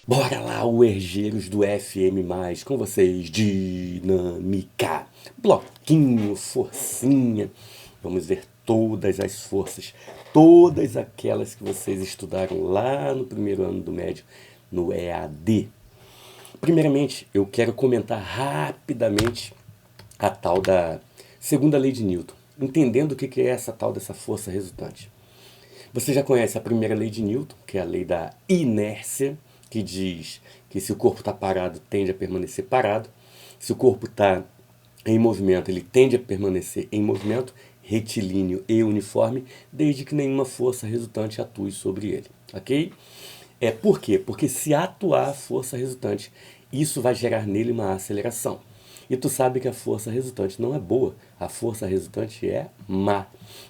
Bora lá, uergeiros do FM+, com vocês, dinâmica, bloquinho, forcinha. Vamos ver todas as forças, todas aquelas que vocês estudaram lá no primeiro ano do médio, no EAD. Primeiramente, eu quero comentar rapidamente a tal da segunda lei de Newton, entendendo o que é essa tal dessa força resultante. Você já conhece a primeira lei de Newton, que é a lei da inércia, que diz que se o corpo está parado, tende a permanecer parado. Se o corpo está em movimento, ele tende a permanecer em movimento, retilíneo e uniforme, desde que nenhuma força resultante atue sobre ele. Ok? Por quê? Porque se atuar a força resultante, isso vai gerar nele uma aceleração. E tu sabe que a força resultante não é boa. A força resultante é má.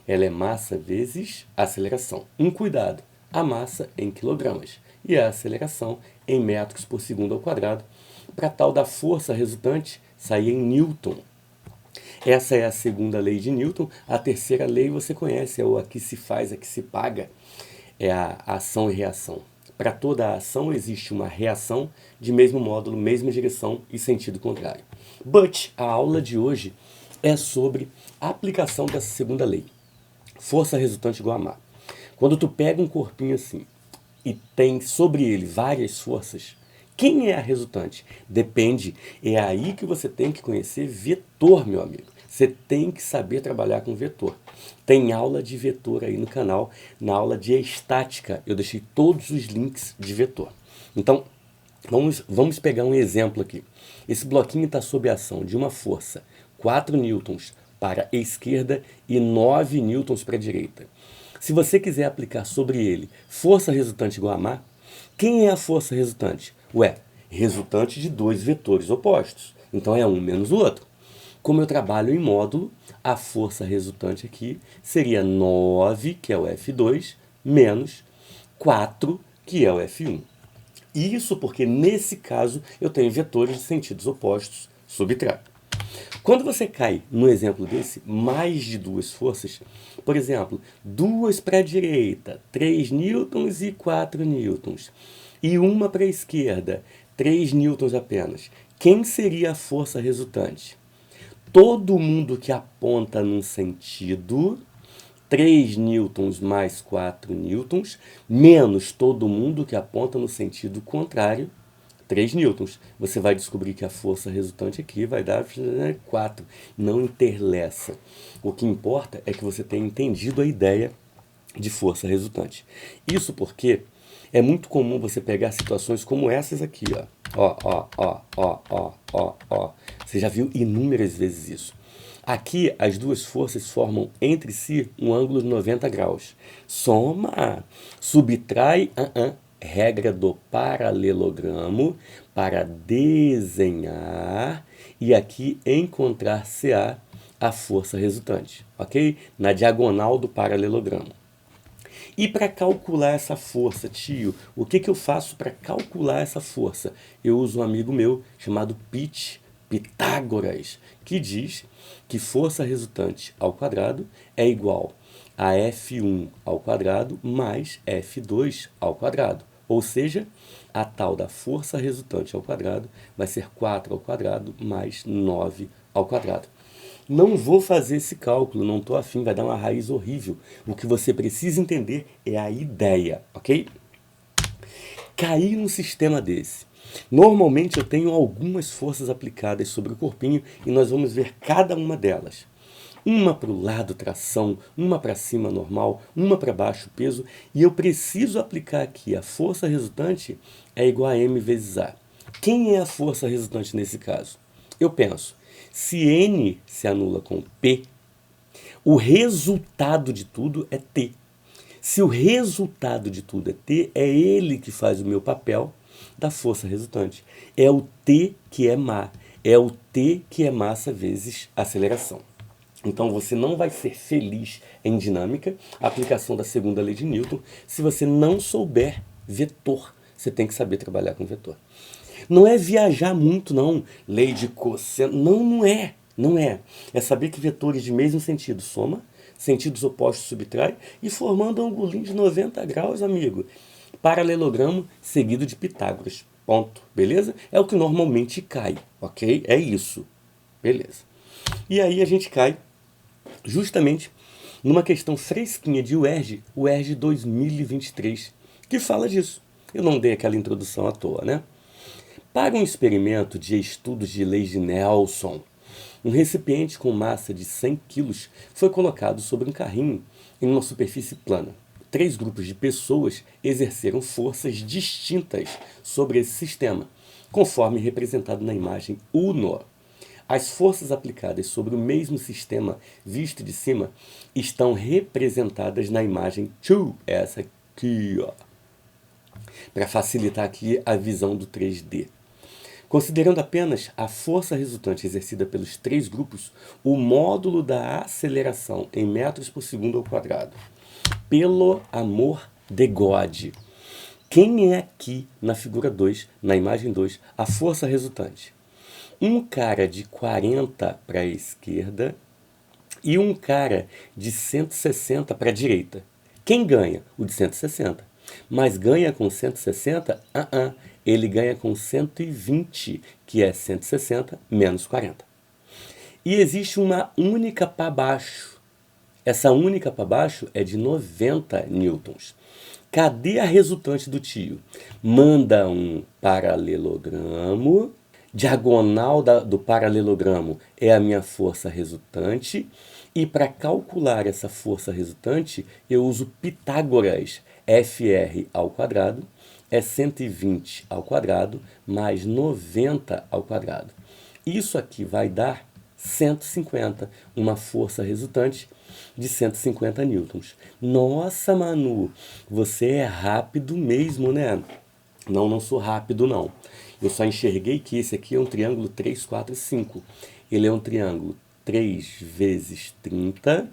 Ela é massa vezes aceleração. Um cuidado, a massa em quilogramas e a aceleração em metros por segundo ao quadrado, para tal da força resultante sair em Newton. Essa é a segunda lei de Newton. A terceira lei você conhece, é o aqui se faz, aqui se paga. É a ação e reação. Para toda a ação existe uma reação de mesmo módulo, mesma direção e sentido contrário. But a aula de hoje é sobre a aplicação dessa segunda lei. Força resultante igual a má. Quando tu pega um corpinho assim e tem sobre ele várias forças, quem é a resultante? Depende. É aí que você tem que conhecer vetor, meu amigo. Você tem que saber trabalhar com vetor. Tem aula de vetor aí no canal. Na aula de estática, eu deixei todos os links de vetor. Então, vamos pegar um exemplo aqui. Esse bloquinho está sob a ação de uma força 4 newtons para a esquerda e 9 newtons para a direita. Se você quiser aplicar sobre ele força resultante igual a má, quem é a força resultante? Ué, resultante de dois vetores opostos. Então é um menos o outro. Como eu trabalho em módulo, a força resultante aqui seria 9, que é o F2, menos 4, que é o F1. Isso porque, nesse caso, eu tenho vetores de sentidos opostos subtraídos. Quando você cai no exemplo desse, mais de duas forças, por exemplo, duas para a direita, 3 newtons e 4 newtons, e uma para a esquerda, 3 newtons apenas, quem seria a força resultante? Todo mundo que aponta num sentido, 3 newtons mais 4 newtons, menos todo mundo que aponta no sentido contrário, 3 newtons. Você vai descobrir que a força resultante aqui vai dar 4. Não interessa. O que importa é que você tenha entendido a ideia de força resultante. Isso porque é muito comum você pegar situações como essas aqui, ó. Ó. Você já viu inúmeras vezes isso. Aqui, as duas forças formam entre si um ângulo de 90 graus. Soma, subtrai, regra do paralelogramo para desenhar e aqui encontrar CA a força resultante, ok? Na diagonal do paralelogramo. E para calcular essa força, tio, o que eu faço para calcular essa força? Eu uso um amigo meu chamado Pitágoras, que diz que força resultante ao quadrado é igual a F1 ao quadrado mais F2 ao quadrado. Ou seja, a tal da força resultante ao quadrado vai ser 4 ao quadrado mais 9 ao quadrado. Não vou fazer esse cálculo, não estou afim, vai dar uma raiz horrível. O que você precisa entender é a ideia, ok? Cair num sistema desse. Normalmente eu tenho algumas forças aplicadas sobre o corpinho e nós vamos ver cada uma delas. Uma para o lado, tração, uma para cima, normal, uma para baixo, peso, e eu preciso aplicar aqui a força resultante é igual a M vezes A. Quem é a força resultante nesse caso? Eu penso, se N se anula com P, o resultado de tudo é T. Se o resultado de tudo é T, é ele que faz o meu papel da força resultante. É o T que é má. É o T que é massa vezes aceleração. Então você não vai ser feliz em dinâmica, a aplicação da segunda lei de Newton, se você não souber vetor. Você tem que saber trabalhar com vetor. Não é viajar muito, não. Lei de cosseno. Não, não é. Não é. É saber que vetores de mesmo sentido soma, sentidos opostos subtrai e formando um angulinho de 90 graus, amigo. paralelogramo seguido de Pitágoras. Ponto. Beleza? É o que normalmente cai, ok? É isso. Beleza. E aí a gente cai justamente numa questão fresquinha de UERJ, UERJ 2023, que fala disso. Eu não dei aquela introdução à toa, né? Para um experimento de estudos de leis de Nelson, um recipiente com massa de 100 quilos foi colocado sobre um carrinho em uma superfície plana. 3 grupos de pessoas exerceram forças distintas sobre esse sistema, conforme representado na imagem 1. As forças aplicadas sobre o mesmo sistema visto de cima estão representadas na imagem 2, essa aqui, ó, para facilitar aqui a visão do 3D. Considerando apenas a força resultante exercida pelos 3 grupos, o módulo da aceleração em metros por segundo ao quadrado. Pelo amor de God! Quem é aqui na figura 2, na imagem 2, a força resultante? Um cara de 40 para a esquerda e um cara de 160 para a direita. Quem ganha? O de 160. Mas ganha com 160? Ele ganha com 120, que é 160 menos 40. E existe uma única para baixo. Essa única para baixo é de 90 newtons. Cadê a resultante do tio? Manda um paralelogramo. Diagonal do paralelogramo é a minha força resultante. E para calcular essa força resultante, eu uso Pitágoras. FR ao quadrado é 120 ao quadrado mais 90 ao quadrado. Isso aqui vai dar 150, uma força resultante de 150 newtons. Nossa, Manu, você é rápido mesmo, né? Não, não sou rápido, não. Eu só enxerguei que esse aqui é um triângulo 3, 4 e 5. Ele é um triângulo 3 vezes 30,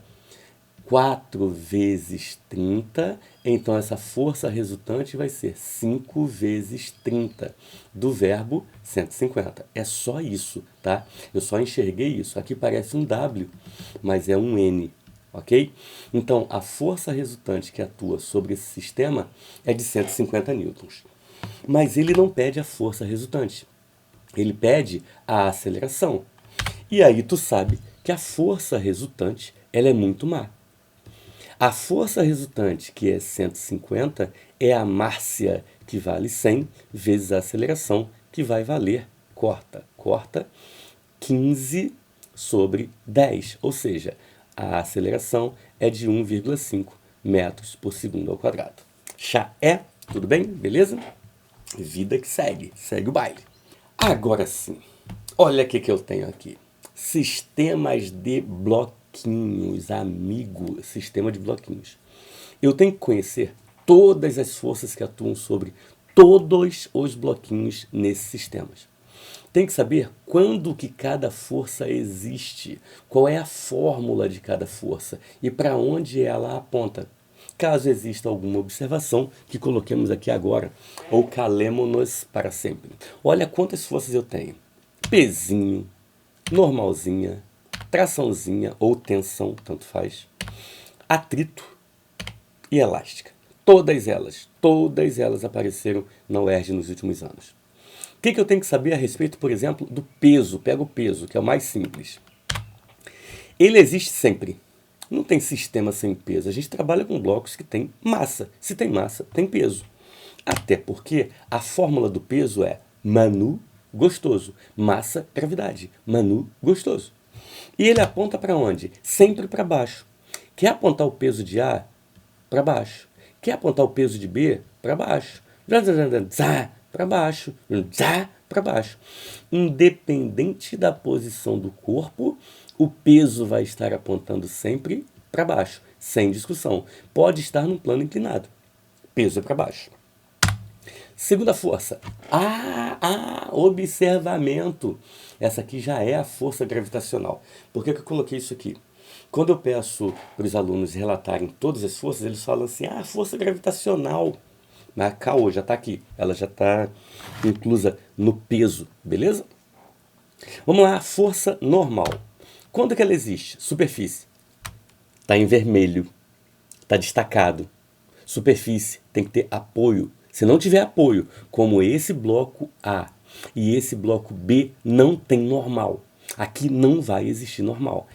4 vezes 30, então essa força resultante vai ser 5 vezes 30, do verbo 150. É só isso, tá? Eu só enxerguei isso. Aqui parece um W, mas é um N, ok? Então, a força resultante que atua sobre esse sistema é de 150 newtons. Mas ele não pede a força resultante, ele pede a aceleração. E aí tu sabe que a força resultante ela é muito má. A força resultante, que é 150, é a Márcia, que vale 100, vezes a aceleração, que vai valer, corta, 15 sobre 10. Ou seja, a aceleração é de 1,5 metros por segundo ao quadrado. Já é? Tudo bem? Beleza? Vida que segue o baile. Agora sim, olha o que eu tenho aqui. Sistemas de bloquinhos, amigo, sistema de bloquinhos. Eu tenho que conhecer todas as forças que atuam sobre todos os bloquinhos nesses sistemas. Tem que saber quando que cada força existe, qual é a fórmula de cada força e para onde ela aponta. Caso exista alguma observação que coloquemos aqui agora, ou calemo-nos para sempre. Olha quantas forças eu tenho. Pezinho, normalzinha, traçãozinha ou tensão, tanto faz, atrito e elástica. Todas elas apareceram na UERJ nos últimos anos. O que eu tenho que saber a respeito, por exemplo, do peso? Pega o peso, que é o mais simples. Ele existe sempre. Não tem sistema sem peso. A gente trabalha com blocos que têm massa. Se tem massa, tem peso. Até porque a fórmula do peso é Manu, gostoso. Massa, gravidade. Manu, gostoso. E ele aponta para onde? Sempre para baixo. Quer apontar o peso de A? Para baixo. Quer apontar o peso de B? Para baixo. Para baixo. Para baixo. Independente da posição do corpo, o peso vai estar apontando sempre para baixo, sem discussão. Pode estar num plano inclinado. Peso é para baixo. Segunda força. Observamento. Essa aqui já é a força gravitacional. Por que eu coloquei isso aqui? Quando eu peço para os alunos relatarem todas as forças, eles falam assim, força gravitacional. Mas caô, já está aqui. Ela já está inclusa no peso, beleza? Vamos lá, força normal. Quando que ela existe? Superfície. Está em vermelho. Está destacado. Superfície tem que ter apoio. Se não tiver apoio, como esse bloco A e esse bloco B, não tem normal. Aqui não vai existir normal.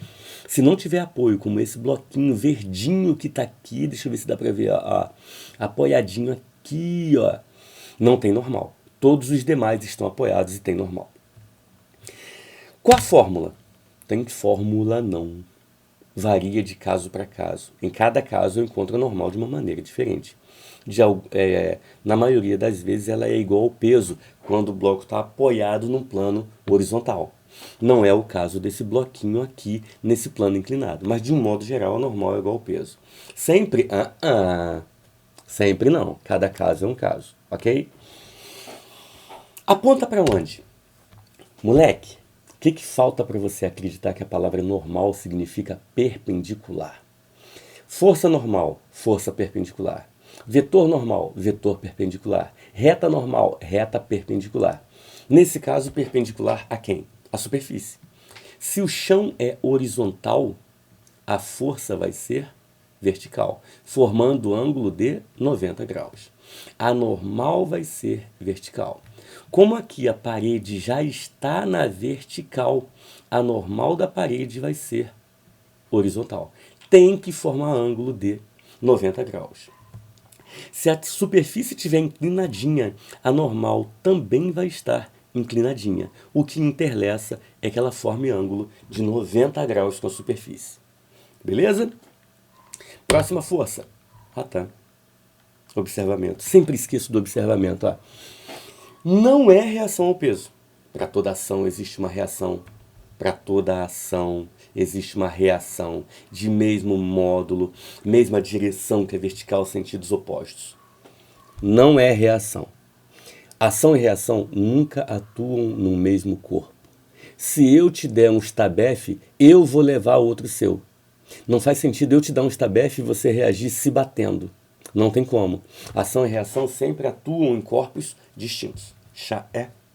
Se não tiver apoio, como esse bloquinho verdinho que está aqui, deixa eu ver se dá para ver, ó, apoiadinho aqui, ó, não tem normal. Todos os demais estão apoiados e tem normal. Qual a fórmula? Tem fórmula não. Varia de caso para caso. Em cada caso eu encontro a normal de uma maneira diferente. Na maioria das vezes ela é igual ao peso quando o bloco está apoiado num plano horizontal. Não é o caso desse bloquinho aqui nesse plano inclinado, mas de um modo geral a normal é igual ao peso. Sempre? Sempre não. Cada caso é um caso, ok? Aponta para onde? Moleque, o que falta para você acreditar que a palavra normal significa perpendicular? Força normal, força perpendicular. Vetor normal, vetor perpendicular. Reta normal, reta perpendicular. Nesse caso, perpendicular a quem? A superfície. Se o chão é horizontal, a força vai ser vertical, formando o ângulo de 90 graus. A normal vai ser vertical. Como aqui a parede já está na vertical, a normal da parede vai ser horizontal. Tem que formar ângulo de 90 graus. Se a superfície estiver inclinadinha, a normal também vai estar inclinadinha. O que interessa é que ela forme ângulo de 90 graus com a superfície. Beleza? Próxima força. Tá. Observamento. Sempre esqueço do observamento. Ó. Não é reação ao peso. Para toda ação existe uma reação. Para toda ação existe uma reação de mesmo módulo, mesma direção que é vertical, sentidos opostos. Não é reação. Ação e reação nunca atuam no mesmo corpo. Se eu te der um estabefe, eu vou levar outro seu. Não faz sentido eu te dar um estabefe e você reagir se batendo. Não tem como. Ação e reação sempre atuam em corpos distintos.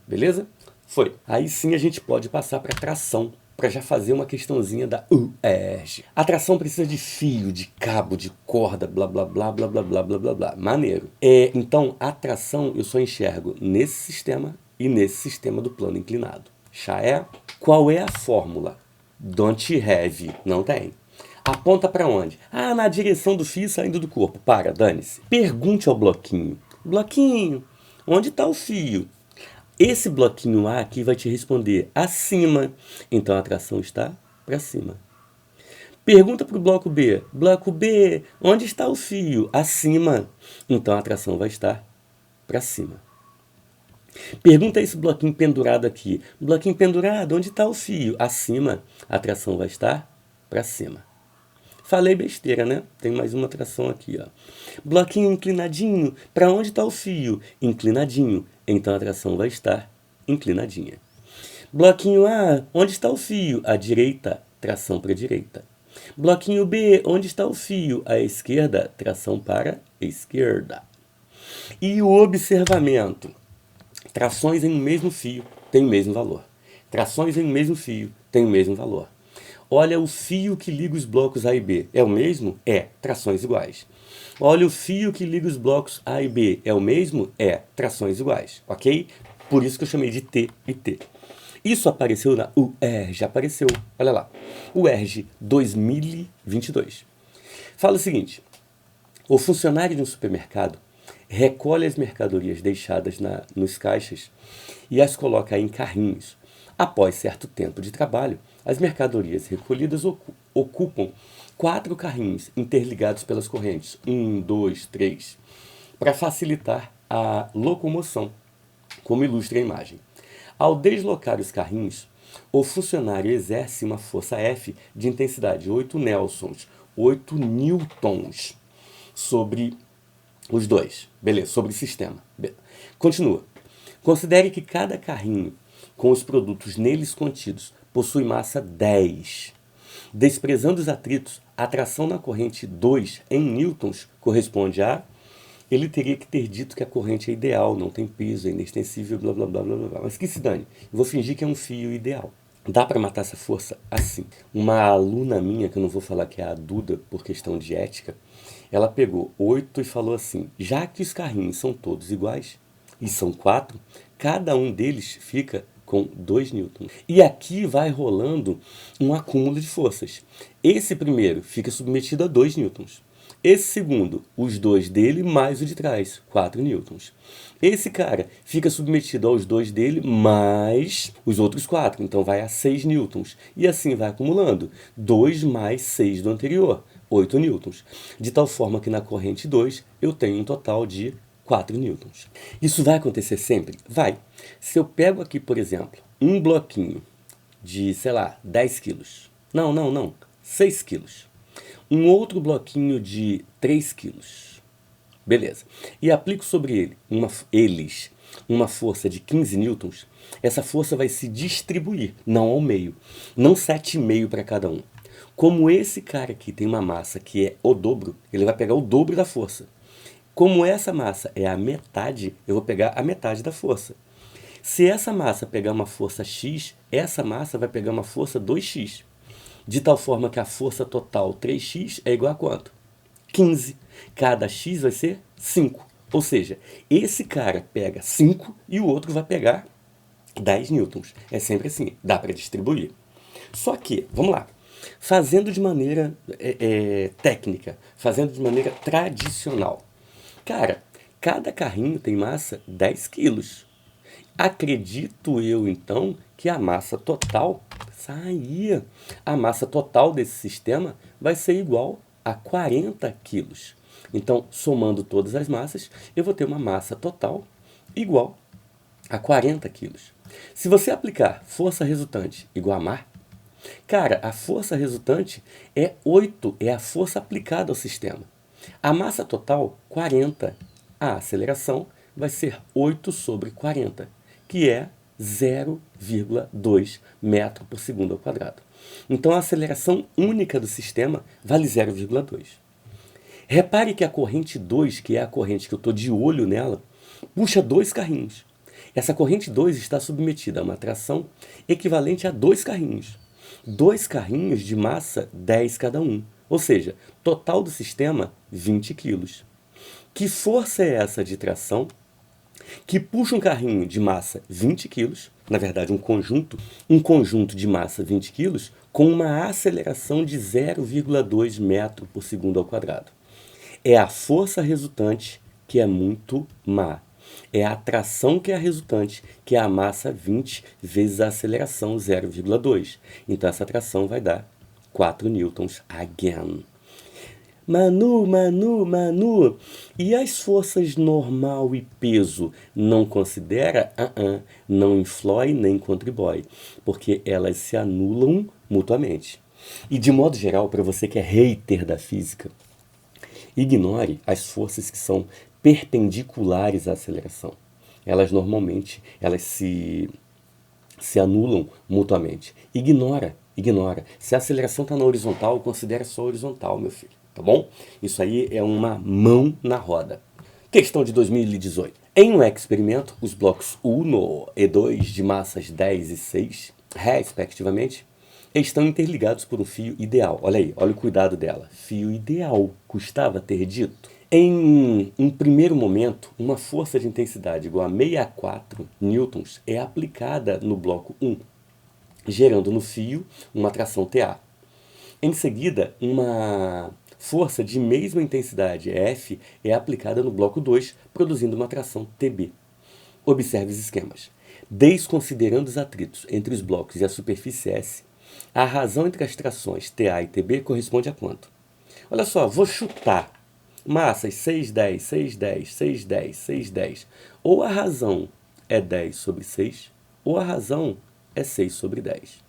Beleza? Foi. Aí sim a gente pode passar para tração, para já fazer uma questãozinha da UERJ. A tração precisa de fio, de cabo, de corda, blá blá blá blá blá blá blá blá blá. Maneiro. Então, a tração eu só enxergo nesse sistema e nesse sistema do plano inclinado. Qual é a fórmula? Don't have. Não tem. Aponta para onde? Na direção do fio saindo do corpo. Dane-se. Pergunte ao bloquinho. Bloquinho, onde está o fio? Esse bloquinho A aqui vai te responder acima. Então a tração está para cima. Pergunta para o bloco B. Bloco B, onde está o fio? Acima. Então a tração vai estar para cima. Pergunta a esse bloquinho pendurado aqui. Bloquinho pendurado, onde está o fio? Acima. A tração vai estar para cima. Falei besteira, né? Tem mais uma tração aqui, ó. Bloquinho inclinadinho, para onde está o fio? Inclinadinho. Então a tração vai estar inclinadinha. Bloquinho A, onde está o fio? À direita, tração para a direita. Bloquinho B, onde está o fio? À esquerda, tração para a esquerda. E o observamento. Trações em um mesmo fio têm o mesmo valor. Trações em um mesmo fio têm o mesmo valor. Olha o fio que liga os blocos A e B. É o mesmo? É. Trações iguais. Olha o fio que liga os blocos A e B. É o mesmo? É. Trações iguais. Ok? Por isso que eu chamei de T e T. Isso apareceu na UERJ. Apareceu. Olha lá. UERJ 2022. Fala o seguinte. O funcionário de um supermercado recolhe as mercadorias deixadas nos caixas e as coloca em carrinhos. Após certo tempo de trabalho, as mercadorias recolhidas ocupam 4 carrinhos interligados pelas correntes 1, 2, 3, para facilitar a locomoção, como ilustra a imagem. Ao deslocar os carrinhos, o funcionário exerce uma força F de intensidade 8 nelsons, 8 newtons, sobre os dois. Beleza, sobre o sistema. Continua. Considere que cada carrinho com os produtos neles contidos possui massa 10. Desprezando os atritos, a tração na corrente 2 em newtons corresponde a... Ele teria que ter dito que a corrente é ideal, não tem peso, é inextensível, blá blá blá blá blá. Mas que se dane, eu vou fingir que é um fio ideal. Dá para matar essa força assim. Uma aluna minha, que eu não vou falar que é a Duda por questão de ética, Ela pegou 8 e falou assim, já que os carrinhos são todos iguais, e são 4, cada um deles fica com 2 newtons. E aqui vai rolando um acúmulo de forças. Esse primeiro fica submetido a 2 newtons. Esse segundo, os 2 dele mais o de trás, 4 newtons. Esse cara fica submetido aos 2 dele mais os outros 4, então vai a 6 newtons. E assim vai acumulando, 2 mais 6 do anterior, 8 newtons. De tal forma que na corrente 2 eu tenho um total de 4 newtons. Isso vai acontecer sempre? Vai. Se eu pego aqui, por exemplo, um bloquinho de, sei lá, 10 quilos. Não, 6 quilos. Um outro bloquinho de 3 quilos. Beleza. E aplico sobre eles uma força de 15 newtons, essa força vai se distribuir, não ao meio. Não 7,5 para cada um. Como esse cara aqui tem uma massa que é o dobro, ele vai pegar o dobro da força. Como essa massa é a metade, eu vou pegar a metade da força. Se essa massa pegar uma força x, essa massa vai pegar uma força 2x. De tal forma que a força total 3x é igual a quanto? 15. Cada x vai ser 5. Ou seja, esse cara pega 5 e o outro vai pegar 10 newtons. É sempre assim, dá para distribuir. Só que, vamos lá, fazendo de maneira técnica, fazendo de maneira tradicional. Cara, cada carrinho tem massa 10 quilos. Acredito eu, então, que a massa total saía. A massa total desse sistema vai ser igual a 40 quilos. Então, somando todas as massas, eu vou ter uma massa total igual a 40 quilos. Se você aplicar força resultante igual a mar, cara, a força resultante é 8, é a força aplicada ao sistema. A massa total, 40. A aceleração vai ser 8 sobre 40, que é 0,2 metro por segundo ao quadrado. Então, a aceleração única do sistema vale 0,2. Repare que a corrente 2, que é a corrente que eu estou de olho nela, puxa 2 carrinhos. Essa corrente 2 está submetida a uma tração equivalente a 2 carrinhos. 2 carrinhos de massa 10 cada um. Ou seja, total do sistema, 20 quilos. Que força é essa de tração que puxa um carrinho de massa 20 quilos, na verdade um conjunto de massa 20 quilos, com uma aceleração de 0,2 metro por segundo ao quadrado? É a força resultante que é muito má. É a atração que é a resultante, que é a massa 20 vezes a aceleração 0,2. Então essa atração vai dar 4 newtons again. Manu, e as forças normal e peso não considera? Não influi nem contribui, porque elas se anulam mutuamente. E de modo geral, para você que é hater da física, ignore as forças que são perpendiculares à aceleração. Elas normalmente se anulam mutuamente. Ignora. Se a aceleração está na horizontal, considere só horizontal, meu filho. Tá bom? Isso aí é uma mão na roda. Questão de 2018. Em um experimento, os blocos 1 e 2 de massas 10 e 6, respectivamente, estão interligados por um fio ideal. Olha aí, olha o cuidado dela. Fio ideal. Custava ter dito. Em um primeiro momento, uma força de intensidade igual a 64 newtons é aplicada no bloco 1, gerando no fio uma tração TA. Em seguida, uma força de mesma intensidade, F, é aplicada no bloco 2, produzindo uma tração TB. Observe os esquemas. Desconsiderando os atritos entre os blocos e a superfície S, a razão entre as trações TA e TB corresponde a quanto? Olha só, vou chutar. Massas 6, 10, 6, 10, 6, 10, 6, 10. Ou a razão é 10 sobre 6, ou a razão é 6 sobre 10.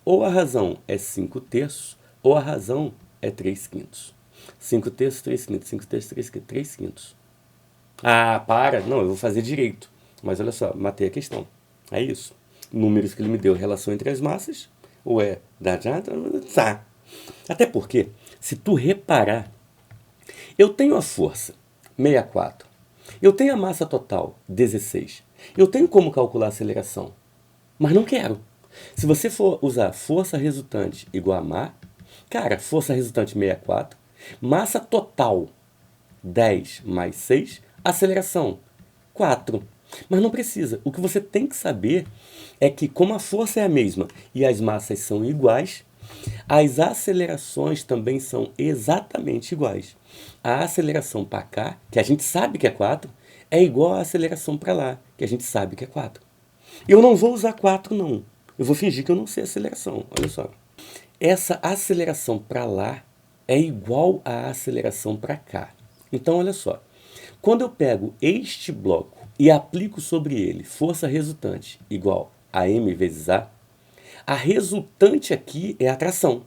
Ou a razão é 5 terços, ou a razão é 3 quintos. 5 terços, 3 quintos, 5 terços, 3 quintos, 3 quintos. Ah, para! Não, eu vou fazer direito. Mas olha só, matei a questão. É isso. Números que ele me deu, relação entre as massas, ou é da tá. Até porque, se tu reparar, eu tenho a força, 64. Eu tenho a massa total, 16. Eu tenho como calcular a aceleração, mas não quero. Se você for usar força resultante igual a mar, cara, força resultante 64, massa total 10 mais 6, aceleração, 4. Mas não precisa. O que você tem que saber é que, como a força é a mesma e as massas são iguais, as acelerações também são exatamente iguais. A aceleração para cá, que a gente sabe que é 4, é igual à aceleração para lá, que a gente sabe que é 4. Eu não vou usar 4, não. Eu vou fingir que eu não sei aceleração. Olha só. Essa aceleração para lá é igual à aceleração para cá. Então, olha só. Quando eu pego este bloco e aplico sobre ele força resultante igual a m vezes a resultante aqui é a tração.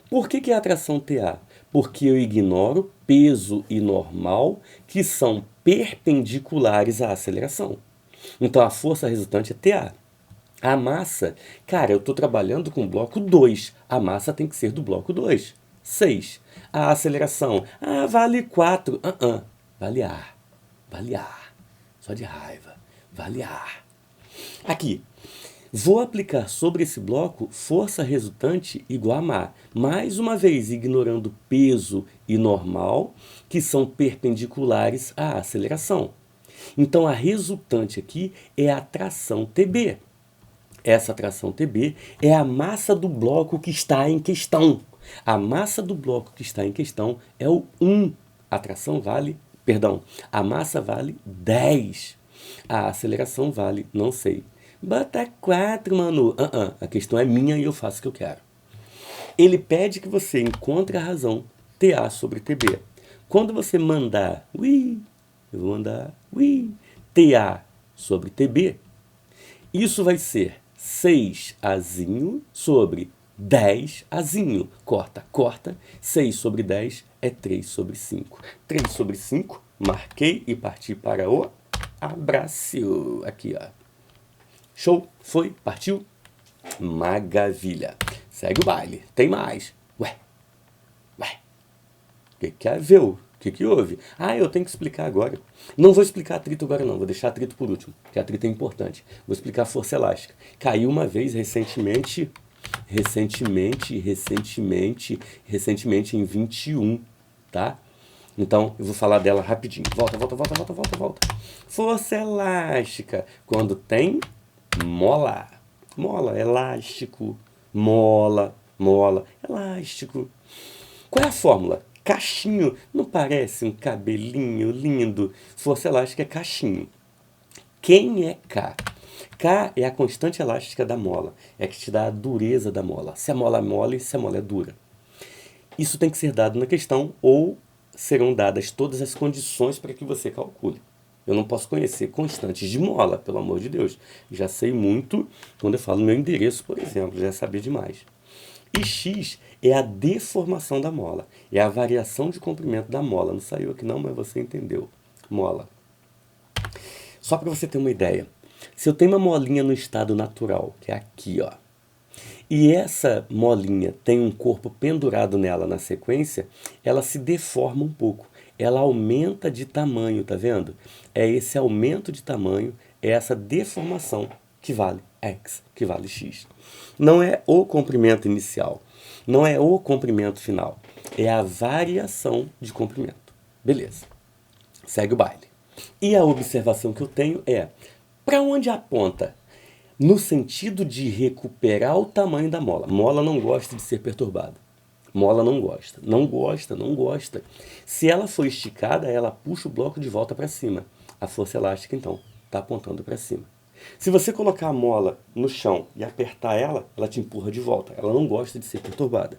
Por que é a tração TA? Porque eu ignoro peso e normal, que são perpendiculares à aceleração. Então, a força resultante é TA. A massa, cara, eu estou trabalhando com o bloco 2. A massa tem que ser do bloco 2. 6. A aceleração, vale 4. Vale A. Vale A. Só de raiva. Vale A. Aqui, vou aplicar sobre esse bloco força resultante igual a má. Mais uma vez, ignorando peso e normal, que são perpendiculares à aceleração. Então, a resultante aqui é a tração TB. Essa tração TB é a massa do bloco que está em questão. A massa do bloco que está em questão é o 1. A tração vale, a massa vale 10. A aceleração vale, não sei. Bota 4, Manu. A questão é minha e eu faço o que eu quero. Ele pede que você encontre a razão TA sobre TB. Quando você mandar, eu vou mandar, TA sobre TB, isso vai ser 6Azinho sobre 10Azinho. Corta, corta. 6 sobre 10 é 3 sobre 5. 3 sobre 5, marquei e parti para o abraço. Aqui, ó. Show? Foi? Partiu? Maravilha. Segue o baile. Tem mais. Ué. O que é ver? O que houve? Eu tenho que explicar agora. Não vou explicar atrito agora não, vou deixar atrito por último, porque atrito é importante. Vou explicar força elástica. Caiu uma vez recentemente em 21, tá? Então, eu vou falar dela rapidinho. Volta. Força elástica, quando tem mola, elástico, mola, elástico. Qual é a fórmula? Cachinho. Não parece um cabelinho lindo? Força elástica é cachinho. Quem é K? K é a constante elástica da mola. É que te dá a dureza da mola. Se a mola é mole, se a mola é dura. Isso tem que ser dado na questão ou serão dadas todas as condições para que você calcule. Eu não posso conhecer constantes de mola, pelo amor de Deus. Já sei muito quando eu falo meu endereço, por exemplo. Já sabia demais. E X é a deformação da mola. É a variação de comprimento da mola. Não saiu aqui não, mas você entendeu. Mola. Só para você ter uma ideia. Se eu tenho uma molinha no estado natural, que é aqui, ó, e essa molinha tem um corpo pendurado nela na sequência, ela se deforma um pouco. Ela aumenta de tamanho, tá vendo? É esse aumento de tamanho, é essa deformação que vale X, que vale X. Não é o comprimento inicial, não é o comprimento final, é a variação de comprimento. Beleza, segue o baile. E a observação que eu tenho é, para onde aponta? No sentido de recuperar o tamanho da mola. Mola não gosta de ser perturbada. Mola não gosta. Se ela for esticada, ela puxa o bloco de volta para cima. A força elástica, então, está apontando para cima. Se você colocar a mola no chão e apertar ela, ela te empurra de volta. Ela não gosta de ser perturbada.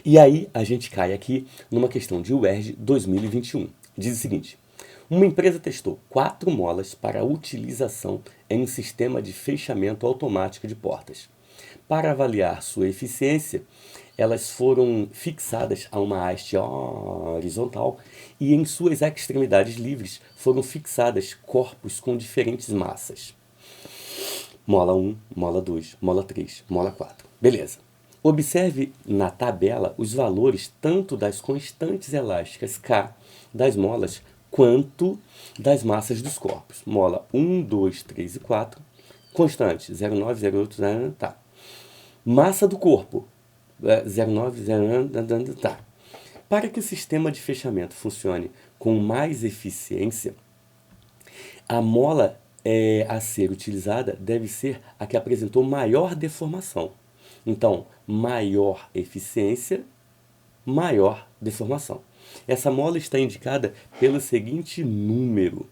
E aí, a gente cai aqui numa questão de UERJ 2021. Diz o seguinte: uma empresa testou 4 molas para utilização em um sistema de fechamento automático de portas. Para avaliar sua eficiência, elas foram fixadas a uma haste horizontal e em suas extremidades livres foram fixadas corpos com diferentes massas. Mola 1, mola 2, mola 3, mola 4. Beleza. Observe na tabela os valores tanto das constantes elásticas K das molas quanto das massas dos corpos. Mola 1, 2, 3 e 4. Constante 0,9, 0,8, tá. Massa do corpo 0,9, 0,9, tá. Para que o sistema de fechamento funcione com mais eficiência, a mola a ser utilizada deve ser a que apresentou maior deformação. Então, maior eficiência, maior deformação. Essa mola está indicada pelo seguinte número.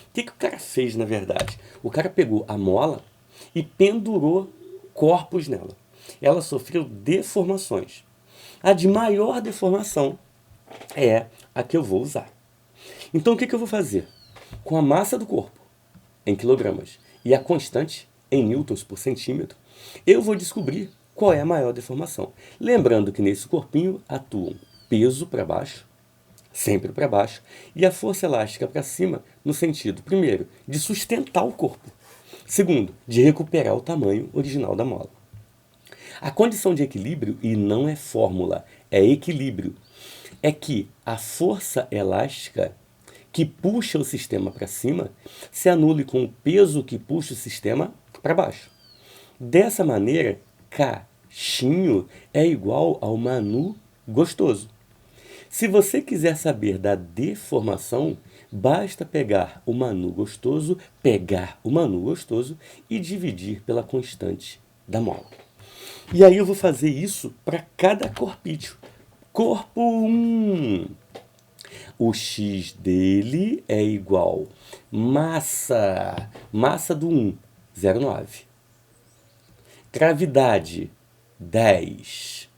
O que o cara fez, na verdade? O cara pegou a mola e pendurou corpos nela. Ela sofreu deformações. A de maior deformação é a que eu vou usar. Então, o que eu vou fazer? Com a massa do corpo, em quilogramas, e a constante, em newtons por centímetro, eu vou descobrir qual é a maior deformação. Lembrando que nesse corpinho atuam peso para baixo, sempre para baixo, e a força elástica para cima, no sentido, primeiro, de sustentar o corpo, segundo, de recuperar o tamanho original da mola. A condição de equilíbrio, e não é fórmula, é equilíbrio, é que a força elástica que puxa o sistema para cima se anule com o peso que puxa o sistema para baixo. Dessa maneira, cachinho é igual ao Manu gostoso. Se você quiser saber da deformação, basta pegar o Manu gostoso e dividir pela constante da mola. E aí eu vou fazer isso para cada corpício. Corpo 1. O x dele é igual massa do 1, 0,9. Gravidade, 10.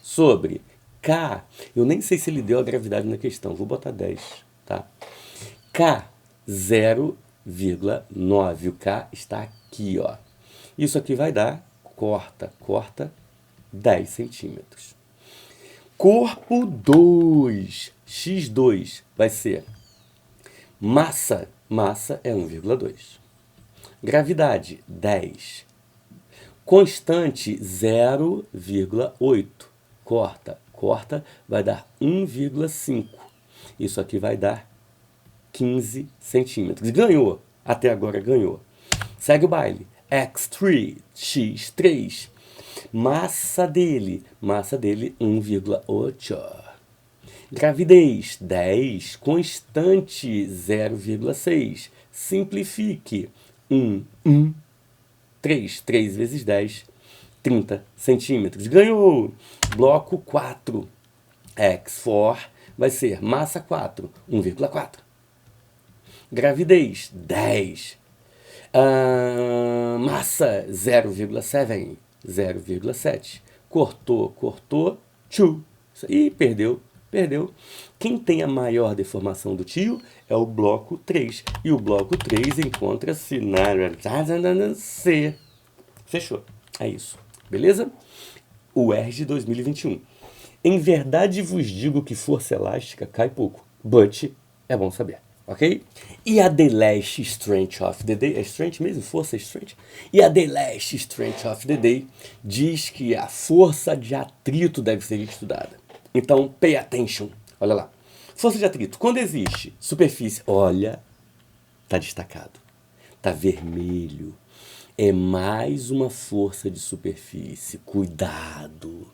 Sobre K, eu nem sei se ele deu a gravidade na questão, vou botar 10, tá? K, 0,9. O K está aqui, ó. Isso aqui vai dar, corta, 10 centímetros. Corpo 2, x2, vai ser massa é 1,2. Gravidade, 10. Constante, 0,8. Corta, vai dar 1,5. Isso aqui vai dar 15 centímetros. Ganhou, até agora ganhou. Segue o baile. X3, x3. Massa dele 1,8. Gravidez, 10. Constante, 0,6. Simplifique. 3 vezes 10, 30 centímetros. Ganhou! Bloco 4. X4 vai ser massa 4, 1,4. Gravidez, 10. Massa, 0,7. 0,7. Cortou, tchu. Ih, perdeu. Quem tem a maior deformação do tio é o bloco 3. E o bloco 3 encontra-se na C. Fechou. É isso. Beleza? O R de 2021. Em verdade vos digo que força elástica cai pouco. But é bom saber. Ok? E a the last strength of the day, é strength mesmo? Força strength? E a the last strength of the day diz que a força de atrito deve ser estudada. Então, pay attention. Olha lá. Força de atrito. Quando existe superfície, olha, tá destacado. Tá vermelho. É mais uma força de superfície. Cuidado.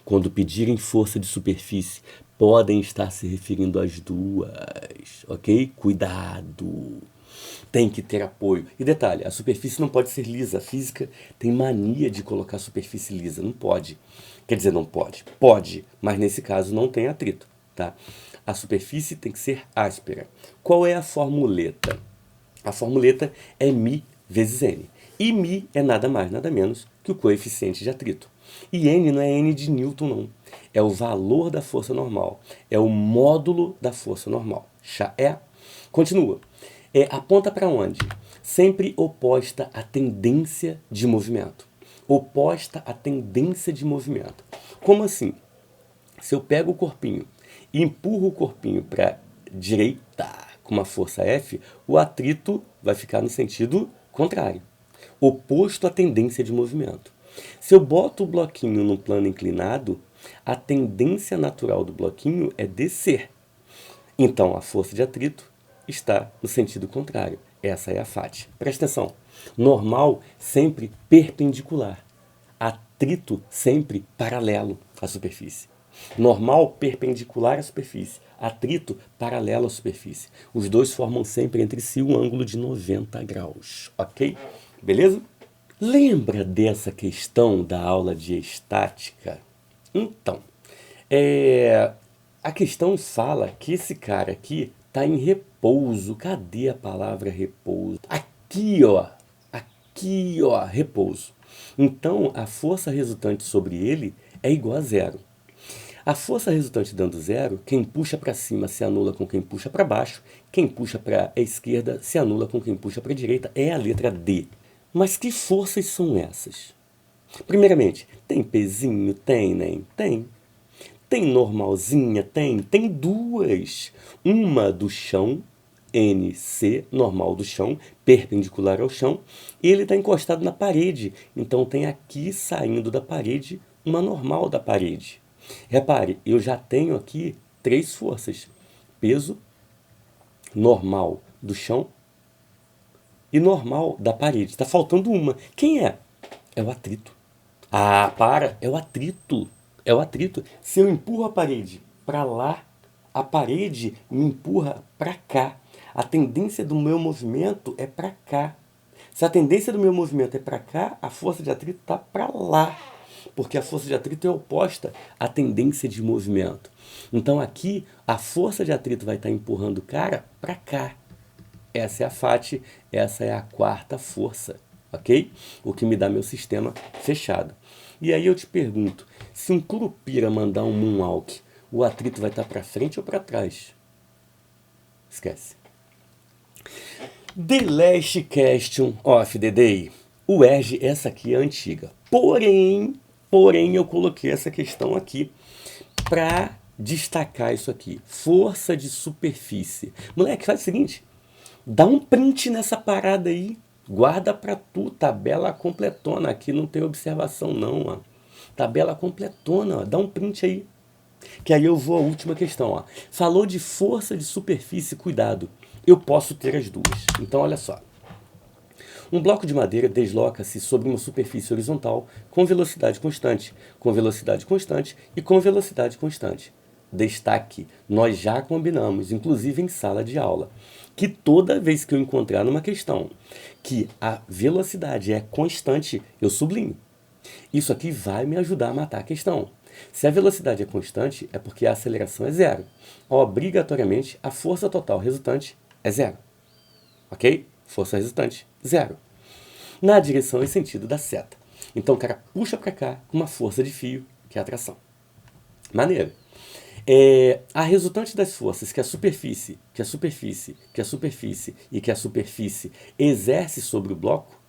Quando pedirem força de superfície, podem estar se referindo às duas, ok? Cuidado. Tem que ter apoio. E detalhe, a superfície não pode ser lisa. A física tem mania de colocar superfície lisa. Não pode. Quer dizer, não pode. Pode, mas nesse caso não tem atrito, tá? A superfície tem que ser áspera. Qual é a formuleta? A formuleta é μ vezes n. E μ é nada mais, nada menos que o coeficiente de atrito. E n não é n de Newton, não. É o valor da força normal. É o módulo da força normal. Continua. Aponta para onde? Sempre oposta à tendência de movimento. Oposta à tendência de movimento. Como assim? Se eu pego o corpinho e empurro o corpinho para a direita com uma força F, o atrito vai ficar no sentido contrário. Oposto à tendência de movimento. Se eu boto o bloquinho no plano inclinado, a tendência natural do bloquinho é descer. Então, a força de atrito está no sentido contrário. Essa é a FAT. Presta atenção. Normal sempre perpendicular. Atrito sempre paralelo à superfície. Normal perpendicular à superfície. atrito paralelo à superfície. Os dois formam sempre entre si um ângulo de 90 graus, ok? Beleza? Lembra dessa questão da aula de estática? Então, a questão fala que esse cara aqui está em repouso. Cadê a palavra repouso? Aqui, ó, repouso. Então, a força resultante sobre ele é igual a zero. A força resultante dando zero, quem puxa para cima se anula com quem puxa para baixo, quem puxa para a esquerda se anula com quem puxa para a direita, é a letra D. Mas que forças são essas? Primeiramente, tem pezinho? Tem, nem? Tem. Tem normalzinha? Tem. Tem duas. Uma do chão, NC, normal do chão, perpendicular ao chão, e ele está encostado na parede. Então tem aqui, saindo da parede, uma normal da parede. Repare, eu já tenho aqui três forças. Peso, normal do chão e normal da parede. Está faltando uma. Quem é? É o atrito. Ah, para! É o atrito. É o atrito. Se eu empurro a parede para lá, a parede me empurra para cá. A tendência do meu movimento é para cá. Se a tendência do meu movimento é para cá, a força de atrito está para lá. Porque a força de atrito é oposta à tendência de movimento. Então aqui, a força de atrito vai estar empurrando o cara para cá. Essa é a FAT, essa é a quarta força, ok? O que me dá meu sistema fechado. E aí eu te pergunto, se um curupira mandar um moonwalk, o atrito vai estar para frente ou para trás? Esquece. The last question of the day. O ERG, essa aqui é antiga. Porém, eu coloquei essa questão aqui para destacar isso aqui. Força de superfície. Moleque, faz o seguinte. Dá um print nessa parada aí. Guarda pra tu. Tabela completona. Aqui não tem observação não, ó. Tabela completona, ó. Dá um print aí. Que aí eu vou à última questão, ó. Falou de força de superfície, cuidado. Eu posso ter as duas. Então, olha só. Um bloco de madeira desloca-se sobre uma superfície horizontal com velocidade constante e com velocidade constante. Destaque, nós já combinamos, inclusive em sala de aula, que toda vez que eu encontrar numa questão que a velocidade é constante, eu sublinho. Isso aqui vai me ajudar a matar a questão. Se a velocidade é constante, é porque a aceleração é zero. Obrigatoriamente, a força total resultante é zero. Ok? Força resultante, zero. Na direção e sentido da seta. Então o cara puxa para cá com uma força de fio, que é a atração. Maneiro. A resultante das forças que a superfície exerce sobre o bloco,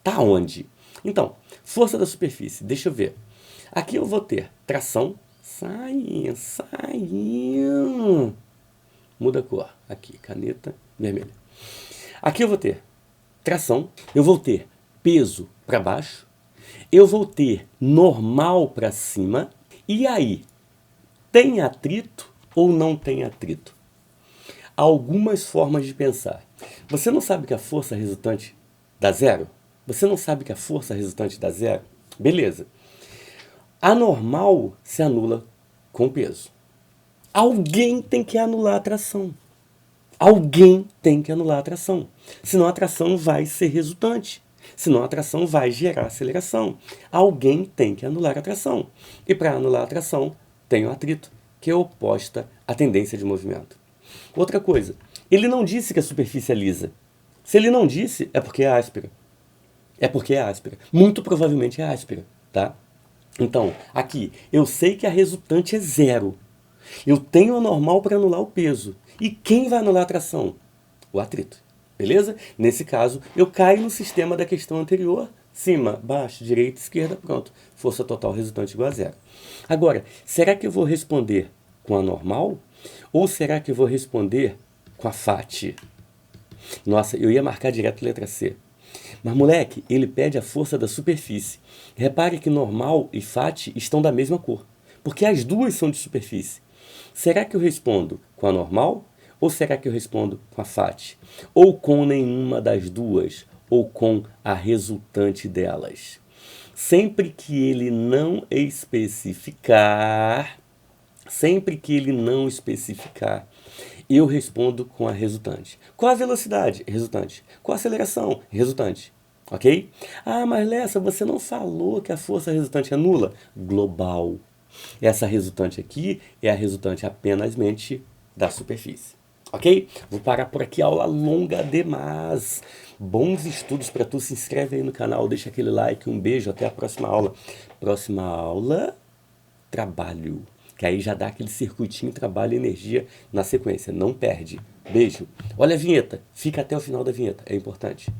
tá onde? Então, força da superfície, deixa eu ver. Aqui eu vou ter tração, saindo. Muda a cor. Aqui, caneta vermelha. Aqui eu vou ter tração, eu vou ter peso para baixo, eu vou ter normal para cima, e aí, tem atrito ou não tem atrito? Algumas formas de pensar. Você não sabe que a força resultante dá zero? Você não sabe que a força resultante dá zero? Beleza. A normal se anula com peso. Alguém tem que anular a tração. Alguém tem que anular a atração. Senão a atração vai ser resultante. Senão a atração vai gerar aceleração. Alguém tem que anular a atração. E para anular a atração, tem o atrito, que é oposta à tendência de movimento. Outra coisa, ele não disse que a superfície é lisa. Se ele não disse, é porque é áspera. É porque é áspera. Muito provavelmente é áspera, tá? Então, aqui, eu sei que a resultante é zero. Eu tenho a normal para anular o peso. E quem vai anular a tração? O atrito. Beleza? Nesse caso, eu caio no sistema da questão anterior. Cima, baixo, direita, esquerda, pronto. Força total resultante igual a zero. Agora, será que eu vou responder com a normal? Ou será que eu vou responder com a FAT? Nossa, eu ia marcar direto letra C. Mas, moleque, ele pede a força da superfície. Repare que normal e FAT estão da mesma cor. Porque as duas são de superfície. Será que eu respondo com a normal? Ou será que eu respondo com a FAT? Ou com nenhuma das duas? Ou com a resultante delas? Sempre que ele não especificar, Sempre que ele não especificar, eu respondo com a resultante. Qual a velocidade? Resultante. Qual a aceleração? Resultante. Ok? Ah, mas Lessa, você não falou que a força resultante é nula? Global. Essa resultante aqui é a resultante apenas da superfície. Ok? Vou parar por aqui, aula longa demais. Bons estudos para tu, se inscreve aí no canal, deixa aquele like, um beijo, até a próxima aula. Próxima aula, trabalho. Que aí já dá aquele circuitinho trabalho e energia na sequência, não perde. Beijo. Olha a vinheta, fica até o final da vinheta, é importante.